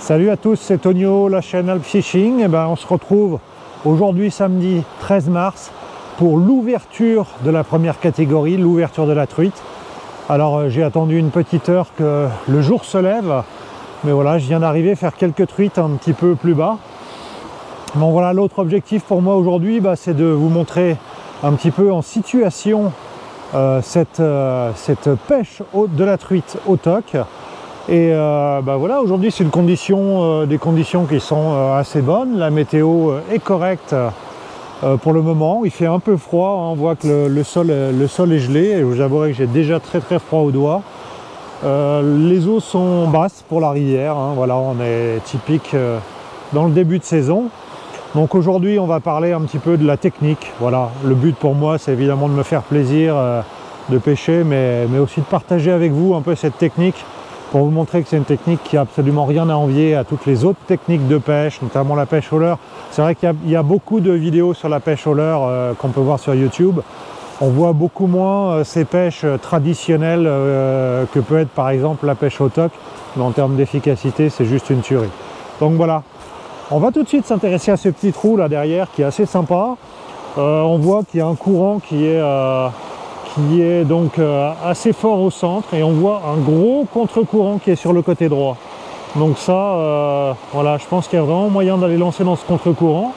Salut à tous, c'est Tonio, la chaîne Alp Fishing. Et on se retrouve aujourd'hui samedi 13 mars pour l'ouverture de la première catégorie, l'ouverture de la truite. Alors j'ai attendu une petite heure que le jour se lève, mais voilà, je viens d'arriver faire quelques truites un petit peu plus bas. Bon voilà, l'autre objectif pour moi aujourd'hui, c'est de vous montrer un petit peu en situation cette pêche de la truite au toc. Et voilà, aujourd'hui c'est des conditions qui sont assez bonnes. La météo est correcte pour le moment. Il fait un peu froid, hein. On voit que le sol est gelé. Et vous avouerez que j'ai déjà très froid aux doigts. Les eaux sont basses pour la rivière, hein. Voilà, on est typique dans le début de saison. Donc aujourd'hui on va parler un petit peu de la technique. Voilà, le but pour moi c'est évidemment de me faire plaisir, de pêcher, mais aussi de partager avec vous un peu cette technique, pour vous montrer que c'est une technique qui n'a absolument rien à envier à toutes les autres techniques de pêche, notamment la pêche au leurre. C'est vrai qu'il y a beaucoup de vidéos sur la pêche au leurre qu'on peut voir sur YouTube. On voit beaucoup moins ces pêches traditionnelles que peut être par exemple la pêche au toc, mais en termes d'efficacité c'est juste une tuerie. Donc voilà, on va tout de suite s'intéresser à ce petit trou là derrière qui est assez sympa. On voit qu'il y a un courant qui est donc assez fort au centre, et on voit un gros contre-courant qui est sur le côté droit. Donc ça, voilà, je pense qu'il y a vraiment moyen d'aller lancer dans ce contre-courant.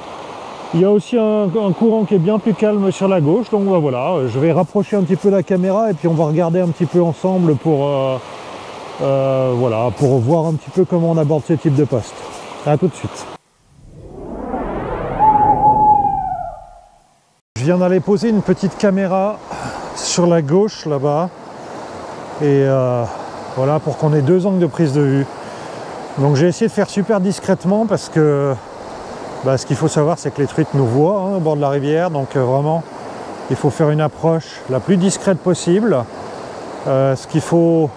Il y a aussi un courant qui est bien plus calme sur la gauche, donc voilà, je vais rapprocher un petit peu la caméra et puis on va regarder un petit peu ensemble pour voir un petit peu comment on aborde ce type de poste. À tout de suite. Je viens d'aller poser une petite caméra sur la gauche là-bas, et voilà, pour qu'on ait deux angles de prise de vue. Donc j'ai essayé de faire super discrètement parce que ce qu'il faut savoir c'est que les truites nous voient, hein, au bord de la rivière, donc vraiment il faut faire une approche la plus discrète possible. Ce qu'il faut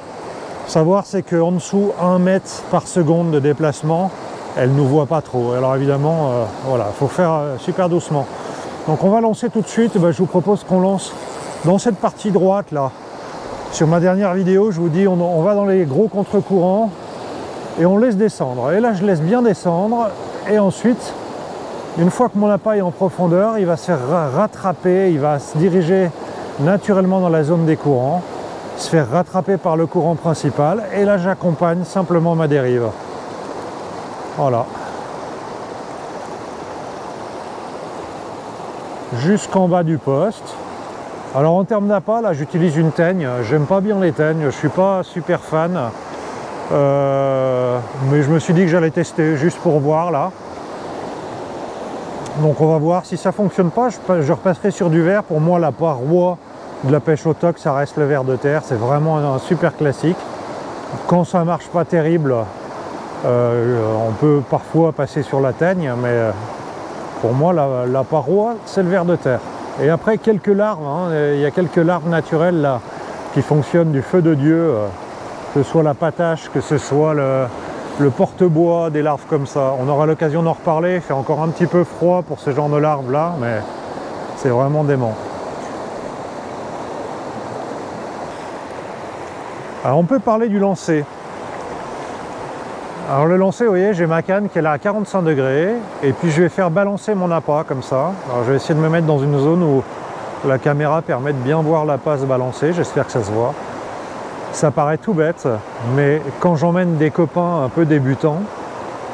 savoir c'est qu'en dessous 1 mètre par seconde de déplacement, elle ne nous voit pas trop. Alors évidemment, voilà, il faut faire super doucement. Donc on va lancer tout de suite. Je vous propose qu'on lance dans cette partie droite là. Sur ma dernière vidéo, je vous dis on va dans les gros contre-courants et on laisse descendre. Et là je laisse bien descendre, et ensuite, une fois que mon appât est en profondeur, il va se rattraper, il va se diriger naturellement dans la zone des courants, se faire rattraper par le courant principal, et là j'accompagne simplement ma dérive. Voilà. Jusqu'en bas du poste. Alors en termes d'appât, là j'utilise une teigne. J'aime pas bien les teignes, je suis pas super fan, mais je me suis dit que j'allais tester juste pour voir là. Donc on va voir. Si ça fonctionne pas, je repasserai sur du verre. Pour moi l'appât roi de la pêche au toc, ça reste le ver de terre. C'est vraiment un super classique. Quand ça marche pas terrible, on peut parfois passer sur la teigne, mais pour moi l'appât roi c'est le ver de terre. Et après quelques larves, hein, il y a quelques larves naturelles là qui fonctionnent du feu de Dieu, que ce soit la patache, que ce soit le porte-bois, des larves comme ça. On aura l'occasion d'en reparler. Il fait encore un petit peu froid pour ce genre de larves là, mais c'est vraiment dément. Alors on peut parler du lancer. Alors le lancer, vous voyez, j'ai ma canne qui est là à 45 degrés, et puis je vais faire balancer mon appât comme ça. Alors je vais essayer de me mettre dans une zone où la caméra permet de bien voir l'appât se balancer, j'espère que ça se voit. Ça paraît tout bête, mais quand j'emmène des copains un peu débutants,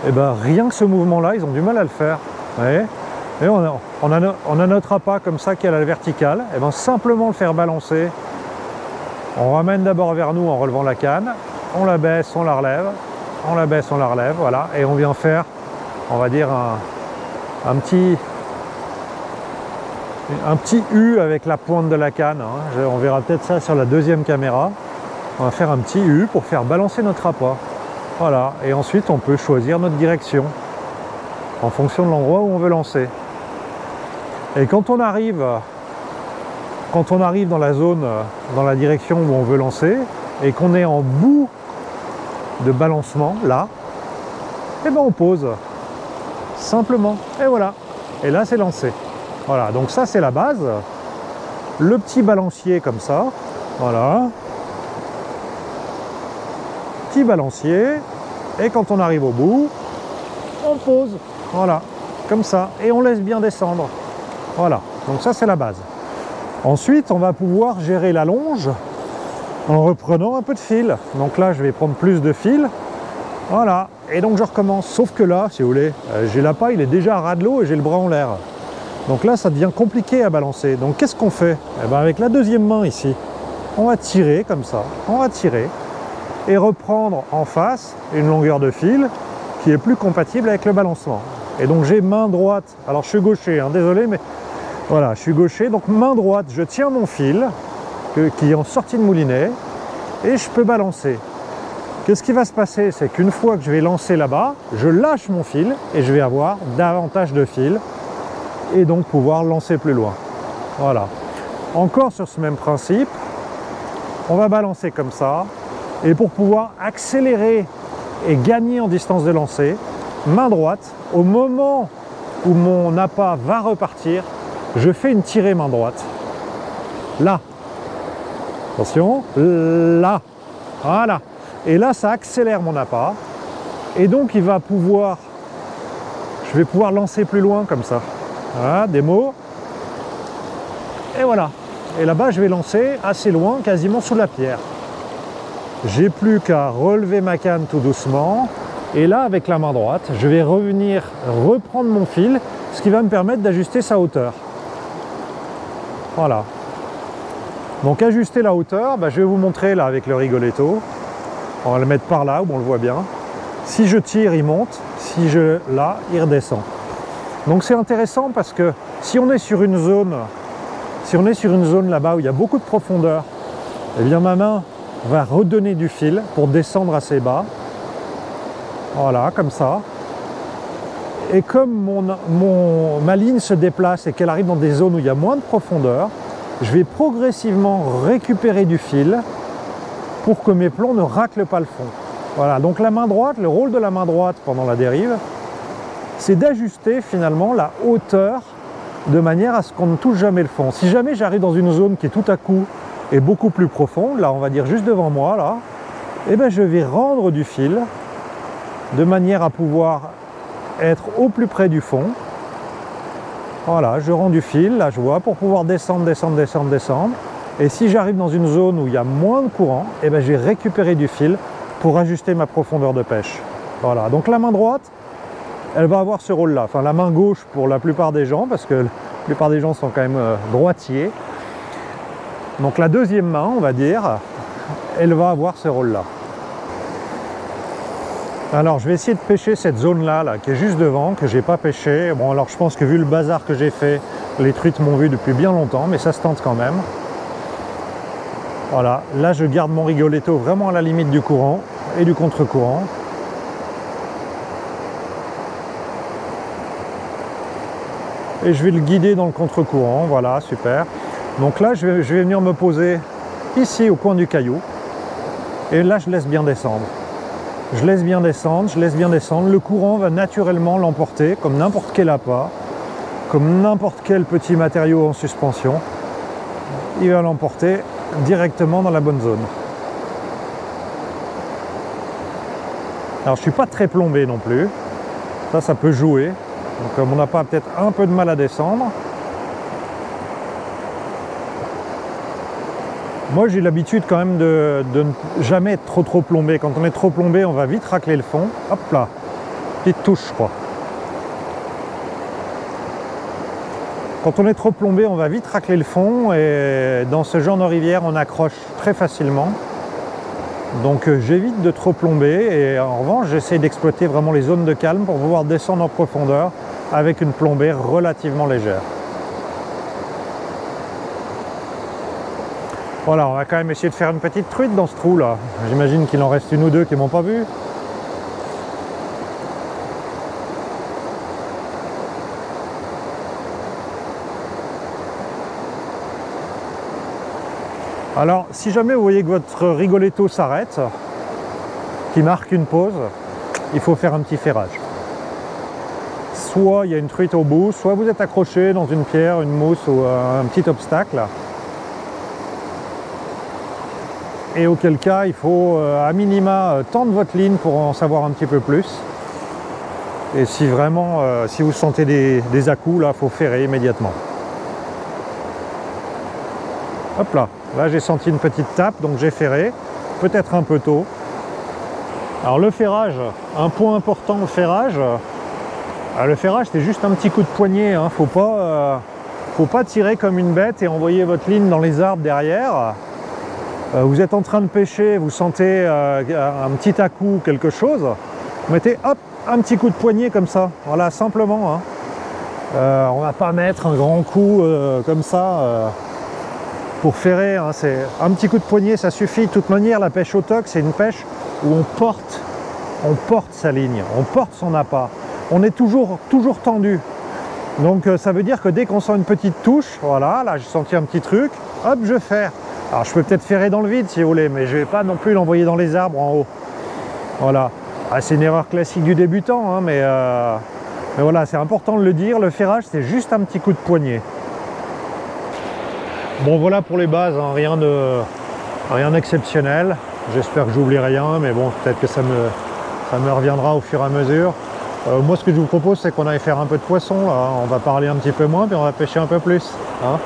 rien que ce mouvement-là, ils ont du mal à le faire. Vous voyez, et on a notre appât comme ça qui est à la verticale, et simplement le faire balancer. On ramène d'abord vers nous en relevant la canne, on la baisse, on la relève. On la baisse, on la relève, voilà, et on vient faire, on va dire, un petit U avec la pointe de la canne, hein. On verra peut-être ça sur la deuxième caméra. On va faire un petit U pour faire balancer notre appât. Voilà, et ensuite on peut choisir notre direction en fonction de l'endroit où on veut lancer. Et quand on arrive dans la zone, dans la direction où on veut lancer, et qu'on est en bout de balancement là, on pose simplement, et voilà, et là c'est lancé. Voilà, donc ça c'est la base, le petit balancier comme ça, voilà, petit balancier, Et quand on arrive au bout, on pose, voilà, comme ça, et on laisse bien descendre. Voilà, donc ça c'est la base. Ensuite, on va pouvoir gérer la longe en reprenant un peu de fil. Donc là, je vais prendre plus de fil. Voilà, et donc je recommence. Sauf que là, si vous voulez, j'ai l'appât, il est déjà à ras de l'eau et j'ai le bras en l'air. Donc là, ça devient compliqué à balancer. Donc qu'est-ce qu'on fait? Eh bien, avec la deuxième main ici, on va tirer comme ça, on va tirer et reprendre en face une longueur de fil qui est plus compatible avec le balancement. Et donc j'ai main droite, alors je suis gaucher, hein, désolé, mais voilà, je suis gaucher, donc main droite, je tiens mon fil qui est en sortie de moulinet et je peux balancer. Qu'est-ce qui va se passer? C'est qu'une fois que je vais lancer là-bas, je lâche mon fil et je vais avoir davantage de fil et donc pouvoir lancer plus loin. Voilà. Encore sur ce même principe, on va balancer comme ça et pour pouvoir accélérer et gagner en distance de lancer, main droite, au moment où mon appât va repartir, je fais une tirée main droite. Là. Attention, là. Voilà. Et là, ça accélère mon appât. Et donc, je vais pouvoir lancer plus loin comme ça. Voilà, des mots. Et voilà. Et là-bas, je vais lancer assez loin, quasiment sous la pierre. J'ai plus qu'à relever ma canne tout doucement. Et là, avec la main droite, je vais revenir reprendre mon fil, ce qui va me permettre d'ajuster sa hauteur. Voilà. Donc, ajuster la hauteur, je vais vous montrer là avec le rigoletto. On va le mettre par là où on le voit bien. Si je tire, il monte. Si je là, il redescend. Donc c'est intéressant parce que si on est sur une zone, là-bas où il y a beaucoup de profondeur, eh bien ma main va redonner du fil pour descendre assez bas. Voilà, comme ça. Et comme ma ligne se déplace et qu'elle arrive dans des zones où il y a moins de profondeur, je vais progressivement récupérer du fil pour que mes plombs ne raclent pas le fond. Voilà, donc la main droite, le rôle de la main droite pendant la dérive, c'est d'ajuster finalement la hauteur de manière à ce qu'on ne touche jamais le fond. Si jamais j'arrive dans une zone qui est tout à coup est beaucoup plus profonde, là on va dire juste devant moi, là, eh bien je vais rendre du fil de manière à pouvoir être au plus près du fond. Voilà, je rends du fil, là je vois, pour pouvoir descendre, descendre, descendre, descendre. Et si j'arrive dans une zone où il y a moins de courant, eh ben, je vais récupérer du fil pour ajuster ma profondeur de pêche. Voilà, donc la main droite, elle va avoir ce rôle-là. Enfin, la main gauche pour la plupart des gens, parce que la plupart des gens sont quand même droitiers. Donc la deuxième main, on va dire, elle va avoir ce rôle-là. Alors, je vais essayer de pêcher cette zone-là, là, qui est juste devant, que j'ai pas pêché. Bon, alors je pense que vu le bazar que j'ai fait, les truites m'ont vu depuis bien longtemps, mais ça se tente quand même. Voilà, là je garde mon rigoletto vraiment à la limite du courant et du contre-courant. Et je vais le guider dans le contre-courant, voilà, super. Donc là je vais venir me poser ici au coin du caillou. Et là je laisse bien descendre. Je laisse bien descendre, je laisse bien descendre. Le courant va naturellement l'emporter, comme n'importe quel appât, comme n'importe quel petit matériau en suspension. Il va l'emporter directement dans la bonne zone. Alors je ne suis pas très plombé non plus, ça peut jouer, donc on n'a pas peut-être un peu de mal à descendre. Moi j'ai l'habitude quand même de ne jamais être trop plombé. Quand on est trop plombé, on va vite racler le fond. Hop là, petite touche je crois. Quand on est trop plombé, on va vite racler le fond et dans ce genre de rivière, on accroche très facilement. Donc j'évite de trop plomber et en revanche, j'essaie d'exploiter vraiment les zones de calme pour pouvoir descendre en profondeur avec une plombée relativement légère. Voilà, on va quand même essayer de faire une petite truite dans ce trou là. J'imagine qu'il en reste une ou deux qui ne m'ont pas vu. Alors, si jamais vous voyez que votre rigoletto s'arrête, qui marque une pause, il faut faire un petit ferrage. Soit il y a une truite au bout, soit vous êtes accroché dans une pierre, une mousse ou un petit obstacle. et auquel cas il faut à minima tendre votre ligne pour en savoir un petit peu plus. Et si vraiment, si vous sentez des à-coups, là, il faut ferrer immédiatement. Hop là, là j'ai senti une petite tape, donc j'ai ferré, peut-être un peu tôt. Alors le ferrage, un point important au ferrage, le ferrage c'est juste un petit coup de poignet, hein. Faut pas tirer comme une bête et envoyer votre ligne dans les arbres derrière. Vous êtes en train de pêcher, vous sentez un petit à-coup, quelque chose, vous mettez hop, un petit coup de poignet comme ça, voilà, simplement, hein. On va pas mettre un grand coup comme ça pour ferrer, hein. C'est un petit coup de poignet, ça suffit. De toute manière, la pêche au toc, c'est une pêche où on porte sa ligne, on porte son appât, on est toujours tendu. Donc ça veut dire que dès qu'on sent une petite touche, voilà, là j'ai senti un petit truc, hop, je ferre. Alors je peux peut-être ferrer dans le vide si vous voulez, mais je vais pas non plus l'envoyer dans les arbres en haut. Voilà. Ah, c'est une erreur classique du débutant, hein, mais voilà, c'est important de le dire, le ferrage c'est juste un petit coup de poignet. Bon voilà pour les bases, hein, rien d'exceptionnel. J'espère que j'oublie rien, mais bon, peut-être que ça me reviendra au fur et à mesure. Moi ce que je vous propose c'est qu'on aille faire un peu de poisson, là. On va parler un petit peu moins, puis on va pêcher un peu plus, hein.